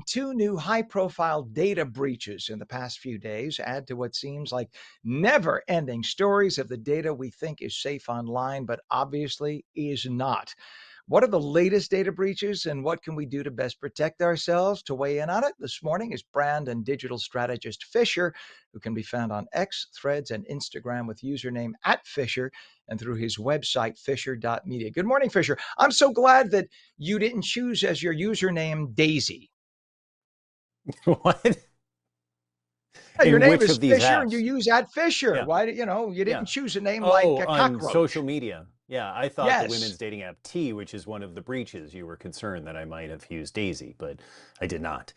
and two new high profile data breaches in the past few days add to what seems like never ending stories of the data we think is safe online, but obviously is not. What are the latest data breaches and what can we do to best protect ourselves? To weigh in on it this morning is brand and digital strategist Fisher, who can be found on X, Threads, and Instagram with username @Fisher and through his website, fisher.media. Good morning, Fisher. I'm so glad that you didn't choose as your username Daisy. What? Yeah, your In name which is of these Fisher and you apps? use @Fisher. Yeah, Why did you didn't yeah. choose a name like Oh, a on cockroach? social media. Yeah, I thought the Yes. women's dating app T, which is one of the breaches, you were concerned that I might have used Daisy, but I did not.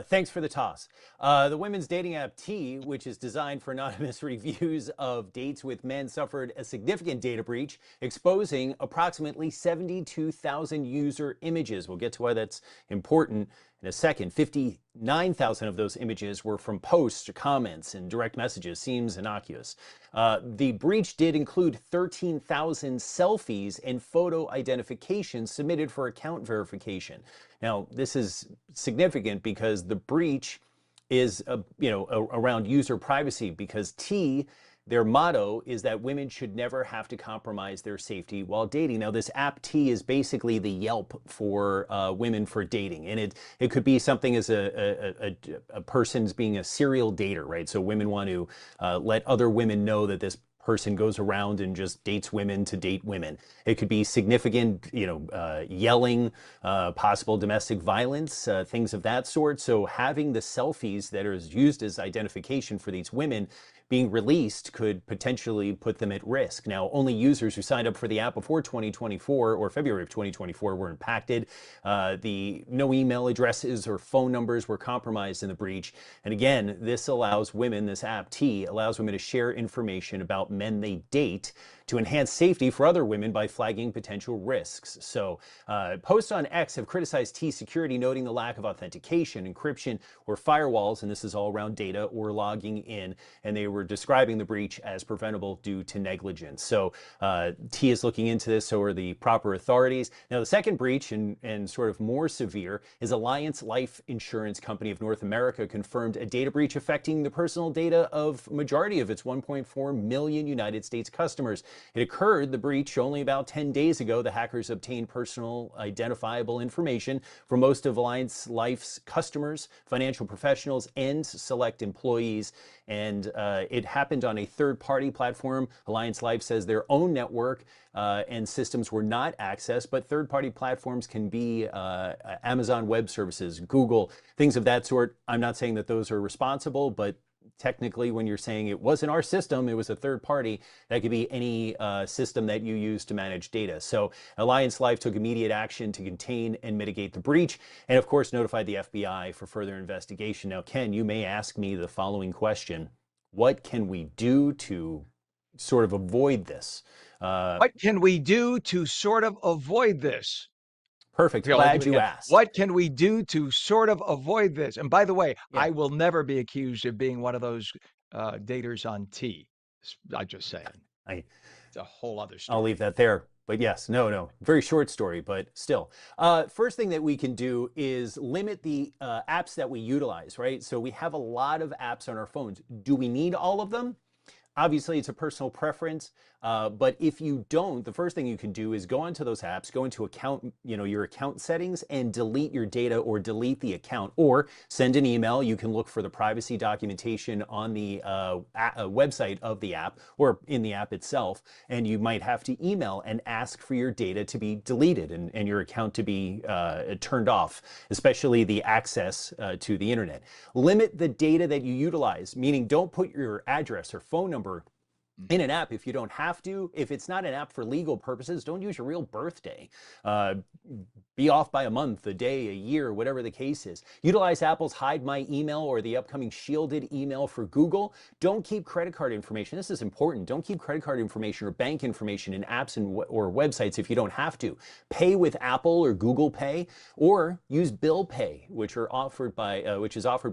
Thanks for the toss. The women's dating app T, which is designed for anonymous reviews of dates with men, suffered a significant data breach, exposing approximately 72,000 user images. We'll get to why that's important in a second. 59,000 of those images were from posts or comments and direct messages. Seems innocuous. The breach did include 13,000 selfies and photo identification submitted for account verification. Now, this is significant because the breach is, around user privacy, because their motto is that women should never have to compromise their safety while dating. Now, this app T is basically the Yelp for women for dating, and it could be something as a person's being a serial dater, right? So women want to let other women know that this person goes around and just dates women to date women. It could be significant, yelling, possible domestic violence, things of that sort. So having the selfies that are used as identification for these women being released could potentially put them at risk. Now, only users who signed up for the app before 2024 or February of 2024 were impacted. No email addresses or phone numbers were compromised in the breach. And again, this app T allows women to share information about men they date to enhance safety for other women by flagging potential risks. So posts on X have criticized T security, noting the lack of authentication, encryption, or firewalls, and this is all around data or logging in, and they were describing the breach as preventable due to negligence. So T is looking into this, so are the proper authorities. Now, the second breach, and sort of more severe, is Alliance Life Insurance Company of North America confirmed a data breach affecting the personal data of majority of its 1.4 million United States customers. It occurred, the breach, only about 10 days ago. The hackers obtained personal identifiable information from most of Alliance Life's customers, financial professionals, and select employees. And it happened on a third-party platform. Alliance Life says their own network and systems were not accessed, but third-party platforms can be Amazon Web Services, Google, things of that sort. I'm not saying that those are responsible, but technically, when you're saying it wasn't our system, it was a third party, that could be any system that you use to manage data. So Alliance Life took immediate action to contain and mitigate the breach, and of course notified the FBI for further investigation. Now, Ken, you may ask me the following question: what can we do to sort of avoid this? What can we do to sort of avoid this? Perfect. Okay, I'll do Glad it you again. asked. What can we do to sort of avoid this? And by the way, Yeah. I will never be accused of being one of those daters on T. I'm just saying. I It's a whole other I'll leave story. that there. But yes, no, very short story, but still. First thing that we can do is limit the apps that we utilize, right? So we have a lot of apps on our phones. Do we need all of them? Obviously, it's a personal preference, but if you don't, the first thing you can do is go into those apps, go into your account settings, and delete your data or delete the account, or send an email. You can look for the privacy documentation on the website of the app or in the app itself, and you might have to email and ask for your data to be deleted and your account to be turned off, especially the access to the internet. Limit the data that you utilize, meaning don't put your address or phone number in an app if you don't have to. If it's not an app for legal purposes, don't use your real birthday. Uh, be off by a month, a day, a year, whatever the case is. Utilize Apple's Hide My Email or the upcoming shielded email for Google. Don't keep credit card information. This is important. Don't keep credit card information or bank information in apps or websites if you don't have to. Pay with Apple or Google Pay, or use Bill Pay, which is offered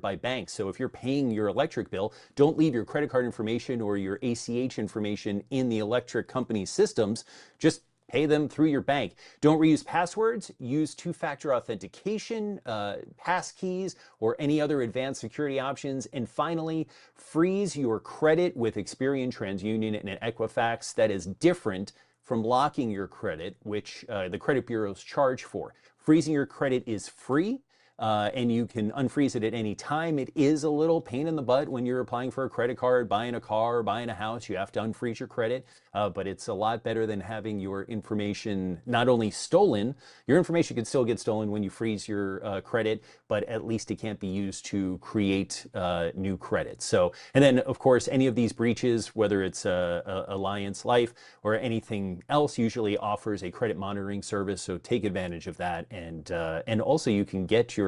by banks. So if you're paying your electric bill, don't leave your credit card information or your ACH information in the electric company systems. Just pay them through your bank. Don't reuse passwords. Use two-factor authentication, passkeys, or any other advanced security options. And finally, freeze your credit with Experian, TransUnion, and Equifax. That is different from locking your credit, which the credit bureaus charge for. Freezing your credit is free. And you can unfreeze it at any time. It is a little pain in the butt when you're applying for a credit card, buying a car, buying a house. You have to unfreeze your credit, but it's a lot better than having your information not only stolen. Your information can still get stolen when you freeze your credit, but at least it can't be used to create new credit. So, and then of course, any of these breaches, whether it's Alliance Life or anything else, usually offers a credit monitoring service. So take advantage of that, and also you can get your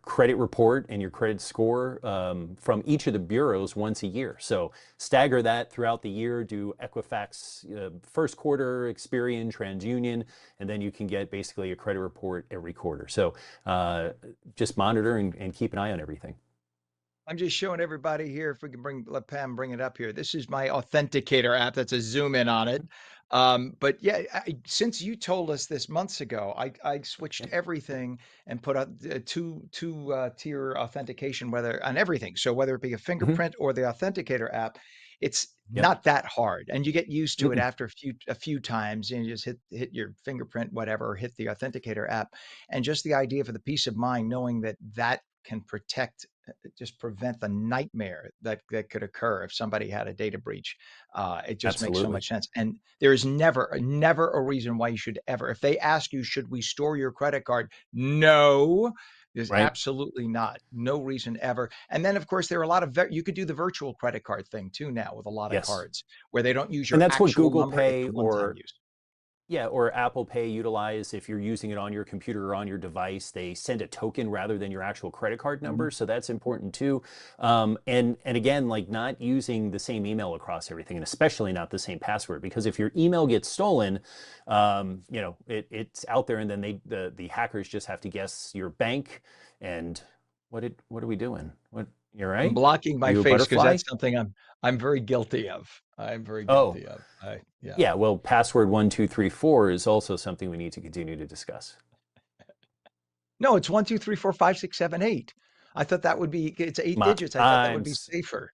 credit report and your credit score from each of the bureaus once a year. So stagger that throughout the year. Do Equifax first quarter, Experian, TransUnion, and then you can get basically a credit report every quarter. So just monitor and keep an eye on everything. I'm just showing everybody here if we can let Pam bring it up here. This is my Authenticator app. That's a zoom in on it. But yeah, since you told us this months ago, I switched everything and put a two tier authentication whether on everything. So whether it be a Mhm. fingerprint or the Authenticator app, it's Yep. not that hard, and you get used to it Mm-mm. after a few times, and you just hit your fingerprint, whatever, or hit the Authenticator app, and just the idea for the peace of mind knowing that that can protect just prevent the nightmare that could occur if somebody had a data breach. It just makes so Absolutely. much sense. And there is never a reason why you should ever, if they ask you, should we store your credit card? No, there's Right. absolutely not. No reason ever. And then, of course, there are a lot of, you could do the virtual credit card thing too now with a lot of Yes. cards where they don't use And your that's what actual Google number. It's Pay a one-time or use. yeah, or Apple Pay utilize if you're using it on your computer or on your device, they send a token rather than your actual credit card Mhm. number. So that's important too. And again, like not using the same email across everything, and especially not the same password, because if your email gets stolen, it's out there, and then the hackers just have to guess your bank. And what are we doing? What you're I'm right? blocking Are my you a face because butterfly? that's something I'm very guilty of. I'm very Oh, guilty of. Yeah. yeah. Well, password 1234 is also something we need to continue to discuss. No, it's 1, 2, 3, 4, 5, 6, 7, 8. I thought that would be it's 8 My, digits. I thought that would I'm be safer.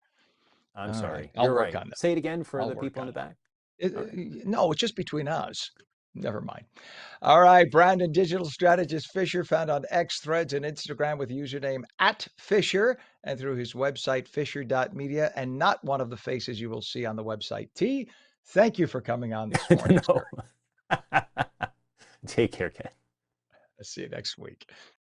I'm All right. sorry. I'll You're work right. on that. Say it again for I'll the work people in on the it. back. All right. No, it's just between us. Never mind. All right. Brandon, digital strategist Fisher, found on X, Threads, and Instagram with username at Fisher and through his website, fisher.media, and not one of the faces you will see on the website. T, thank you for coming on this morning, sir. No. Take care, Ken. I'll see you next week.